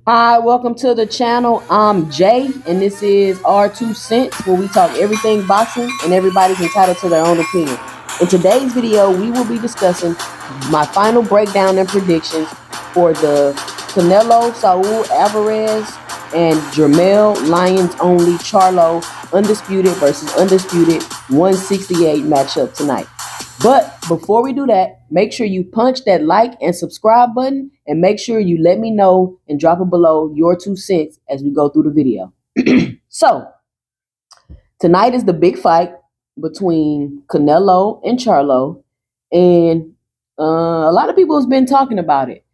Hi, welcome to the channel. I'm Jay, and this is our 2 cents, where we talk everything boxing, and everybody's entitled to their own opinion. In today's video, we will be discussing my final breakdown and predictions for the Canelo Saul Alvarez and Jermell Lions only Charlo undisputed versus undisputed 168 matchup tonight. But before we do that, make sure you punch that like and subscribe button, and make sure you let me know and drop it below your 2 cents as we go through the video. So, tonight is the big fight between Canelo and Charlo, and a lot of people has been talking about it.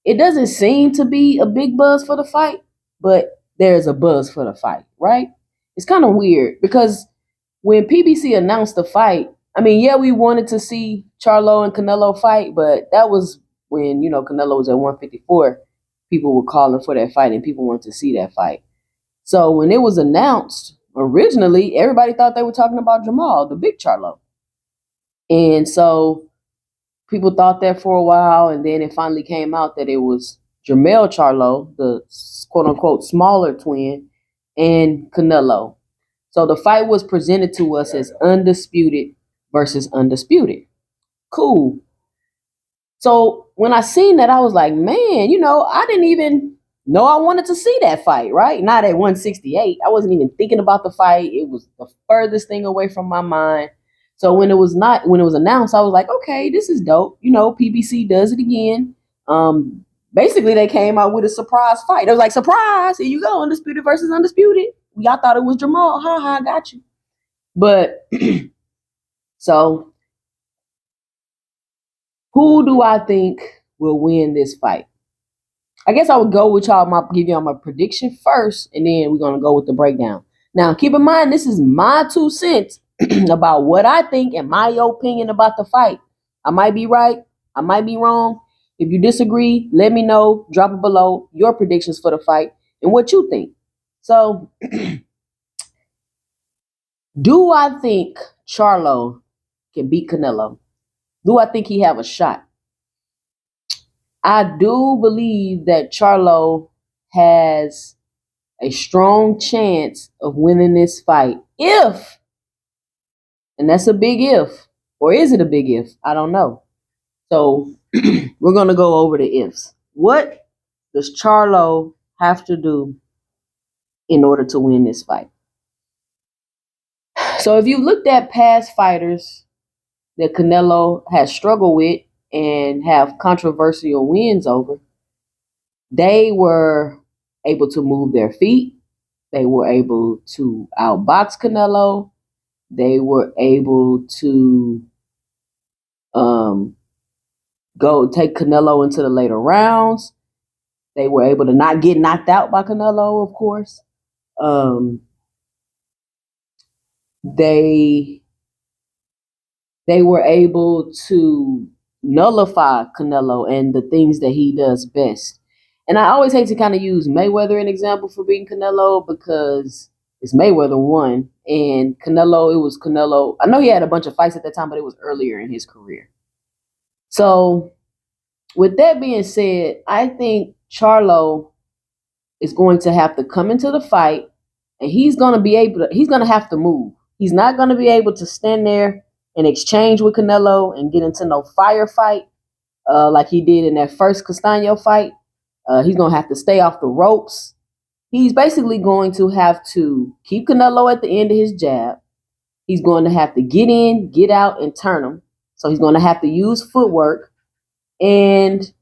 It doesn't seem to be a big buzz for the fight, but there's a buzz for the fight, right? It's kind of weird because when PBC announced the fight, I mean, yeah, we wanted to see Charlo and Canelo fight, but that was when, Canelo was at 154. People were calling for that fight and people wanted to see that fight. So when it was announced, originally, everybody thought they were talking about Jermell, the big Charlo. And so people thought that for a while, and then it finally came out that it was Jermell Charlo, the quote unquote smaller twin, and Canelo. So the fight was presented to us as undisputed versus undisputed. Cool. So when I seen that, I was like, man, I didn't even know I wanted to see that fight, right? Not at 168. I wasn't even thinking about the fight. It was the furthest thing away from my mind. So when it was announced, I was like, okay, this is dope. PBC does it again. Basically they came out with a surprise fight. It was like, surprise, here you go, undisputed versus undisputed. Y'all thought it was Jermell. Ha ha, got you. But so who do I think will win this fight? I guess I would go with give y'all my prediction first, and then we're gonna go with the breakdown. Now, keep in mind, this is my 2 cents about what I think and my opinion about the fight. I might be right, I might be wrong. If you disagree, let me know. Drop it below your predictions for the fight and what you think. So, do I think Charlo can beat Canelo? Do I think he have a shot? I do believe that Charlo has a strong chance of winning this fight if, and that's a big if, or is it a big if? I don't know. So we're going to go over the ifs. What does Charlo have to do in order to win this fight? So if you looked at past fighters that Canelo has struggled with and have controversial wins over, they were able to move their feet. They were able to outbox Canelo. They were able to go take Canelo into the later rounds. They were able to not get knocked out by Canelo, of course. They were able to nullify Canelo and the things that he does best. And I always hate to kind of use Mayweather an example for beating Canelo because it's Mayweather won, and Canelo, it was Canelo. I know he had a bunch of fights at that time, but it was earlier in his career. So with that being said, I think Charlo is going to have to come into the fight, and he's going to have to move. He's not going to be able to stand there and exchange with Canelo and get into no firefight like he did in that first Castano fight. He's going to have to stay off the ropes. He's basically going to have to keep Canelo at the end of his jab. He's going to have to get in, get out, and turn him. So he's going to have to use footwork. And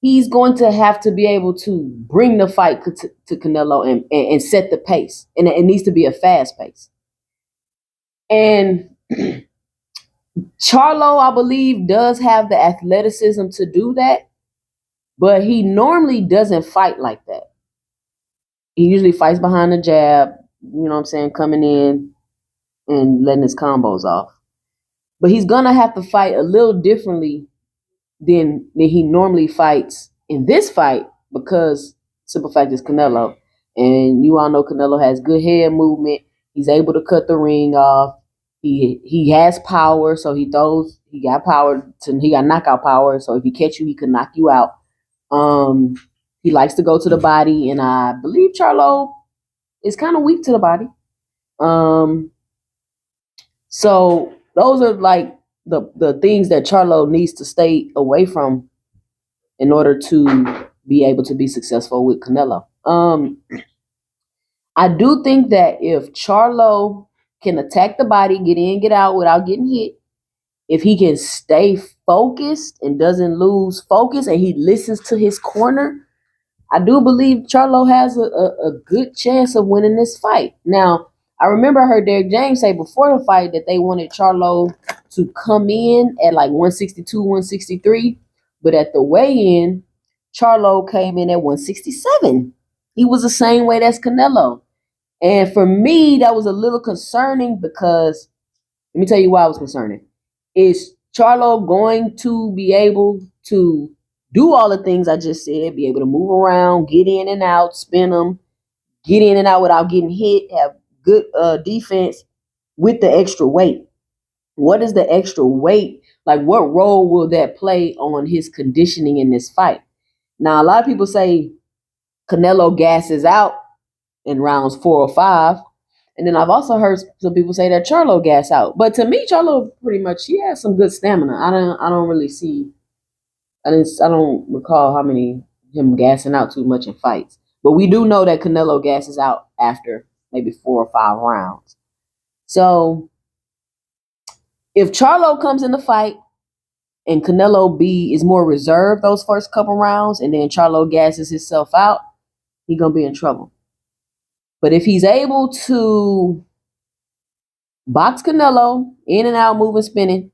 he's going to have to be able to bring the fight to Canelo and set the pace. And it needs to be a fast pace. And Charlo, I believe, does have the athleticism to do that. But he normally doesn't fight like that. He usually fights behind the jab, coming in and letting his combos off. But he's going to have to fight a little differently than he normally fights in this fight because simple fact is Canelo. And you all know Canelo has good head movement. He's able to cut the ring off. He has power, so he got power, he got knockout power. So if he catch you, he can knock you out. He likes to go to the body, and I believe Charlo is kind of weak to the body. Um, so those are like the things that Charlo needs to stay away from in order to be able to be successful with Canelo. I do think that if Charlo can attack the body, get in, get out without getting hit, if he can stay focused and doesn't lose focus and he listens to his corner, I do believe Charlo has a good chance of winning this fight. Now, I remember I heard Derek James say before the fight that they wanted Charlo to come in at like 162, 163, but at the weigh-in, Charlo came in at 167. He was the same weight as Canelo. And for me, that was a little concerning because let me tell you why it was concerning. Is Charlo going to be able to do all the things I just said, be able to move around, get in and out, spin them, get in and out without getting hit, have good defense with the extra weight? What is the extra weight? Like, what role will that play on his conditioning in this fight? Now, a lot of people say Canelo gasses out in rounds 4 or 5. And then I've also heard some people say that Charlo gas out. But to me, Charlo pretty much he has some good stamina. I don't really see I don't recall how many him gassing out too much in fights. But we do know that Canelo gasses out after maybe 4 or 5 rounds. So if Charlo comes in the fight and Canelo B is more reserved those first couple rounds and then Charlo gasses himself out, he's gonna be in trouble. But if he's able to box Canelo in and out, moving, spinning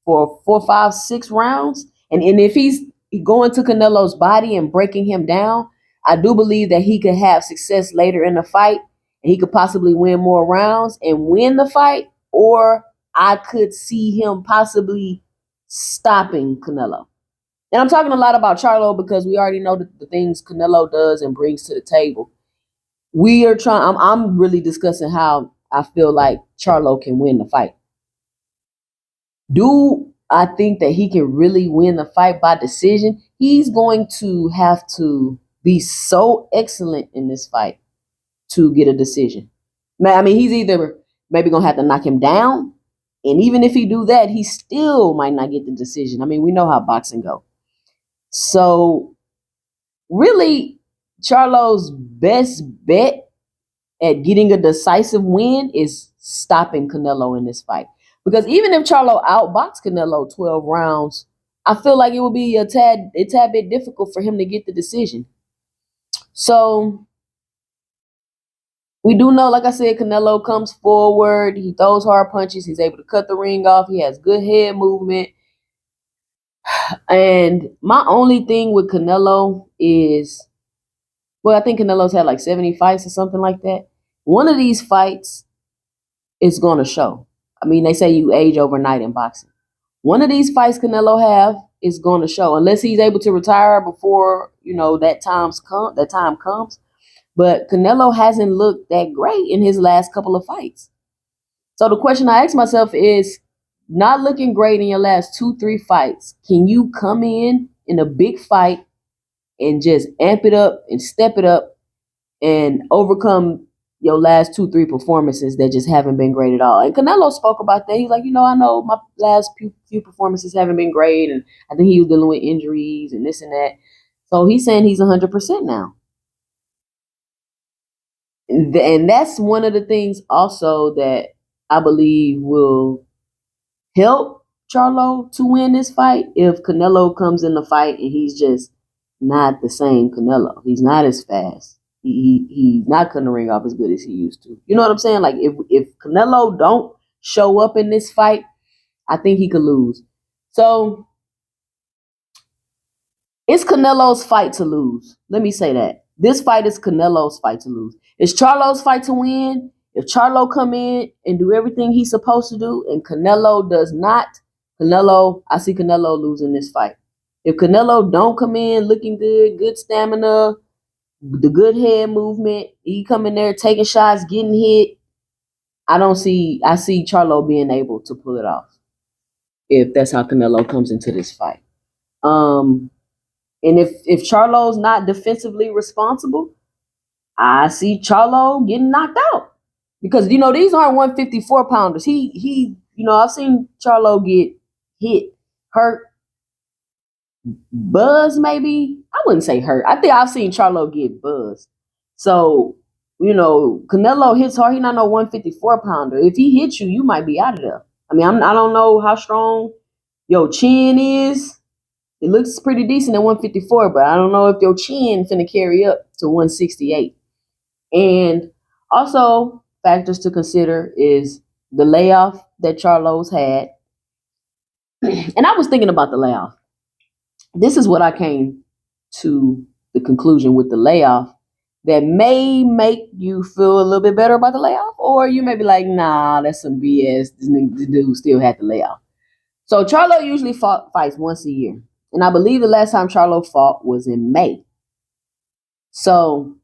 for 4, 5, 6 rounds, and if he's going to Canelo's body and breaking him down, I do believe that he could have success later in the fight, and he could possibly win more rounds and win the fight, or I could see him possibly stopping Canelo. And I'm talking a lot about Charlo because we already know the things Canelo does and brings to the table. We are trying. I'm really discussing how I feel like Charlo can win the fight. Do I think that he can really win the fight by decision? He's going to have to be so excellent in this fight to get a decision. I mean, he's either maybe going to have to knock him down, and even if he do that, he still might not get the decision. I mean, we know how boxing go. So, really, Charlo's best bet at getting a decisive win is stopping Canelo in this fight. Because even if Charlo outboxed Canelo 12 rounds, I feel like it would be a tad bit difficult for him to get the decision. So we do know, like I said, Canelo comes forward, he throws hard punches, he's able to cut the ring off, he has good head movement. And my only thing with Canelo is, well, I think Canelo's had like 70 fights or something like that. One of these fights is going to show. I mean, they say you age overnight in boxing. One of these fights Canelo have is going to show, unless he's able to retire before that time comes. But Canelo hasn't looked that great in his last couple of fights. So the question I ask myself is, not looking great in your last 2-3 fights, can you come in a big fight and just amp it up and step it up and overcome your last 2-3 performances that just haven't been great at all? And Canelo spoke about that. He's like, I know my last few performances haven't been great, and I think he was dealing with injuries and this and that. So he's saying he's 100% now. And that's one of the things also that I believe will help Charlo to win this fight. If Canelo comes in the fight and he's just not the same Canelo, he's not as fast. He's not cutting the ring off as good as he used to. You know what I'm saying? Like if Canelo don't show up in this fight, I think he could lose. So it's Canelo's fight to lose. Let me say that. This fight is Canelo's fight to lose. It's Charlo's fight to win. If Charlo come in and do everything he's supposed to do and Canelo does not, I see Canelo losing this fight. If Canelo don't come in looking good stamina, the good head movement, he come in there taking shots, getting hit, I see Charlo being able to pull it off if that's how Canelo comes into this fight. And if Charlo's not defensively responsible, I see Charlo getting knocked out. Because these aren't 154 pounders. He I've seen Charlo get hit, hurt, buzz maybe. I wouldn't say hurt. I think I've seen Charlo get buzzed. So, Canelo hits hard. He's not no 154 pounder. If he hits you, you might be out of there. I mean, I don't know how strong your chin is. It looks pretty decent at 154, but I don't know if your chin finna carry up to 168. And also, factors to consider is the layoff that Charlo's had. And I was thinking about the layoff. This is what I came to the conclusion with the layoff that may make you feel a little bit better about the layoff, or you may be like, nah, that's some BS. This dude still had the layoff. So Charlo usually fights once a year. And I believe the last time Charlo fought was in May. So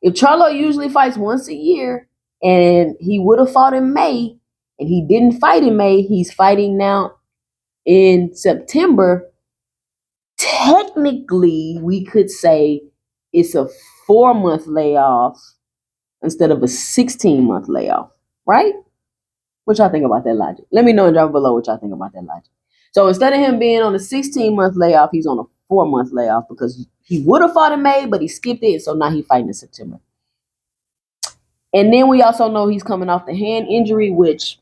if Charlo usually fights once a year and he would have fought in May and he didn't fight in May, he's fighting now in September. Technically, we could say it's a 4-month layoff instead of a 16-month layoff, right? What y'all think about that logic? Let me know down below what y'all think about that logic. So instead of him being on a 16-month layoff, he's on a 4-month layoff because he would have fought in May, but he skipped it, so now he's fighting in September. And then we also know he's coming off the hand injury, which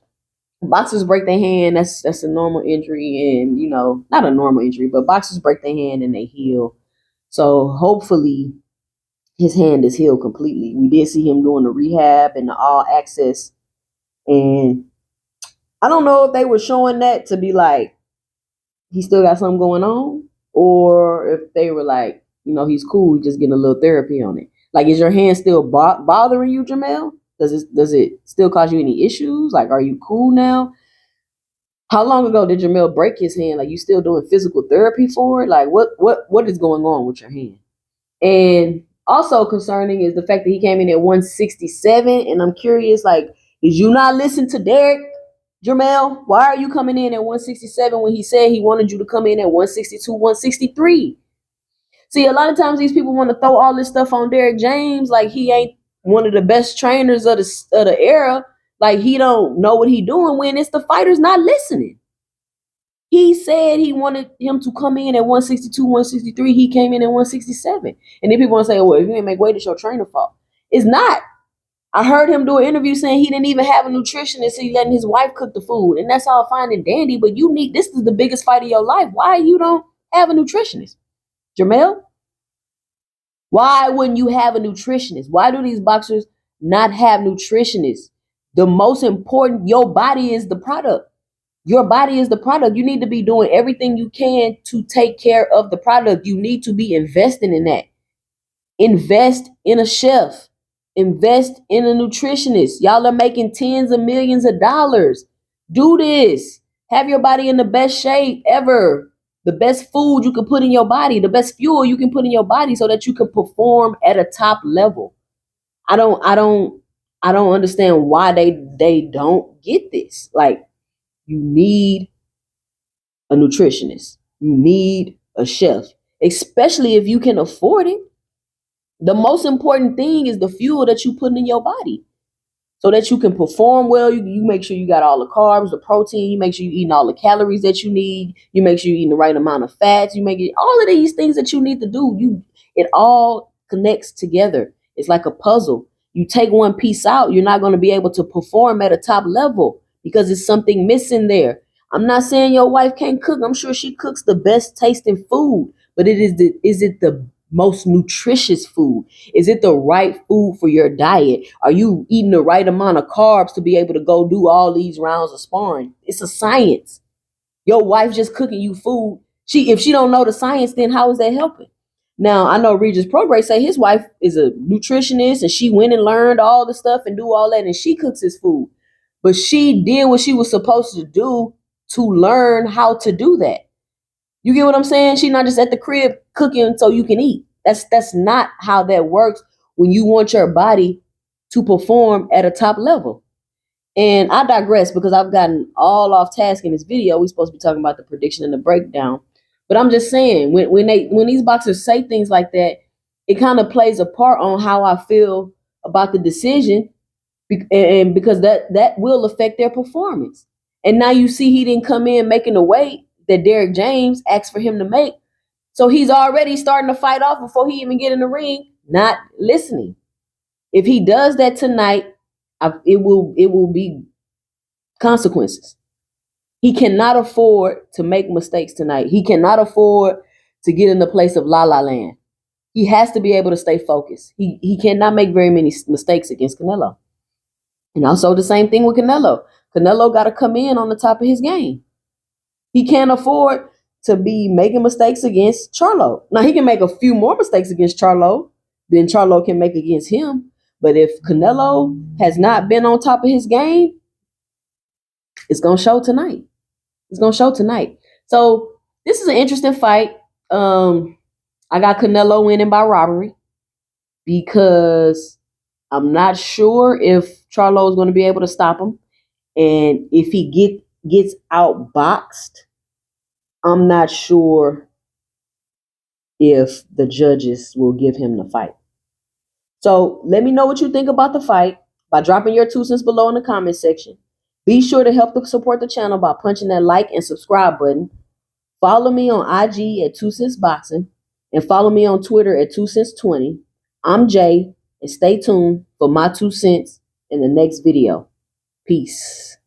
boxers break their hand. That's a normal injury, and not a normal injury, but boxers break their hand and they heal. So hopefully his hand is healed completely. We did see him doing the rehab and the all access, and I don't know if they were showing that to be like he still got something going on, or if they were like, he's cool, just getting a little therapy on it. Like, is your hand still bothering you, Jermell? Does it still cause you any issues? Like, are you cool now? How long ago did Jermell break his hand? Like, you still doing physical therapy for it? Like, what is going on with your hand? And also concerning is the fact that he came in at 167. And I'm curious, like, did you not listen to Derek, Jermell? Why are you coming in at 167 when he said he wanted you to come in at 162, 163? See, a lot of times these people want to throw all this stuff on Derek James like he ain't one of the best trainers of the era. Like he don't know what he doing when it's the fighters not listening. He said he wanted him to come in at 162, 163. He came in at 167. And then people want to say, well, if you ain't make weight, it's your trainer fault. It's not. I heard him do an interview saying he didn't even have a nutritionist, so he letting his wife cook the food. And that's all fine and dandy, but this is the biggest fight of your life. Why you don't have a nutritionist? Jermell? Why wouldn't you have a nutritionist? Why do these boxers not have nutritionists? The most important, your body is the product. Your body is the product. You need to be doing everything you can to take care of the product. You need to be investing in that. Invest in a chef. Invest in a nutritionist. Y'all are making tens of millions of dollars. Do this. Have your body in the best shape ever. The best food you can put in your body, the best fuel you can put in your body so that you can perform at a top level. I don't understand why they don't get this. Like, you need a nutritionist. You need a chef, especially if you can afford it. The most important thing is the fuel that you put in your body so that you can perform well. You make sure you got all the carbs, the protein. You make sure you're eating all the calories that you need. You make sure you're eating the right amount of fats. You make it all of these things that you need to do. It all connects together. It's like a puzzle. You take one piece out, you're not going to be able to perform at a top level because it's something missing there. I'm not saying your wife can't cook. I'm sure she cooks the best tasting food, but is it the most nutritious food? Is it the right food for your diet? Are you eating the right amount of carbs to be able to go do all these rounds of sparring? It's a science. Your wife just cooking you food. If she don't know the science, then how is that helping? Now, I know Regis Prograis say his wife is a nutritionist and she went and learned all the stuff and do all that and she cooks his food. But she did what she was supposed to do to learn how to do that. You get what I'm saying? She's not just at the crib cooking so you can eat. That's not how that works when you want your body to perform at a top level. And I digress because I've gotten all off task in this video. We're supposed to be talking about the prediction and the breakdown. But I'm just saying, when these boxers say things like that, it kind of plays a part on how I feel about the decision, and because that will affect their performance. And now you see he didn't come in making the weight that Derek James asked for him to make, so he's already starting to fight off before he even get in the ring, not listening. If he does that tonight, it will be consequences. He cannot afford to make mistakes tonight. He cannot afford to get in the place of la la land. He has to be able to stay focused. He cannot make very many mistakes against Canelo. And also the same thing with Canelo. Canelo got to come in on the top of his game. He can't afford to be making mistakes against Charlo. Now, he can make a few more mistakes against Charlo than Charlo can make against him. But if Canelo has not been on top of his game, it's going to show tonight. It's going to show tonight. So this is an interesting fight. I got Canelo winning by robbery because I'm not sure if Charlo is going to be able to stop him. And if he gets outboxed, I'm not sure if the judges will give him the fight. So let me know what you think about the fight by dropping your 2 cents below in the comment section. Be sure to help to support the channel by punching that like and subscribe button. Follow me on IG at 2 Cents Boxing and follow me on Twitter at 2 Cents 20. I'm Jay, and stay tuned for my 2 cents in the next video. Peace.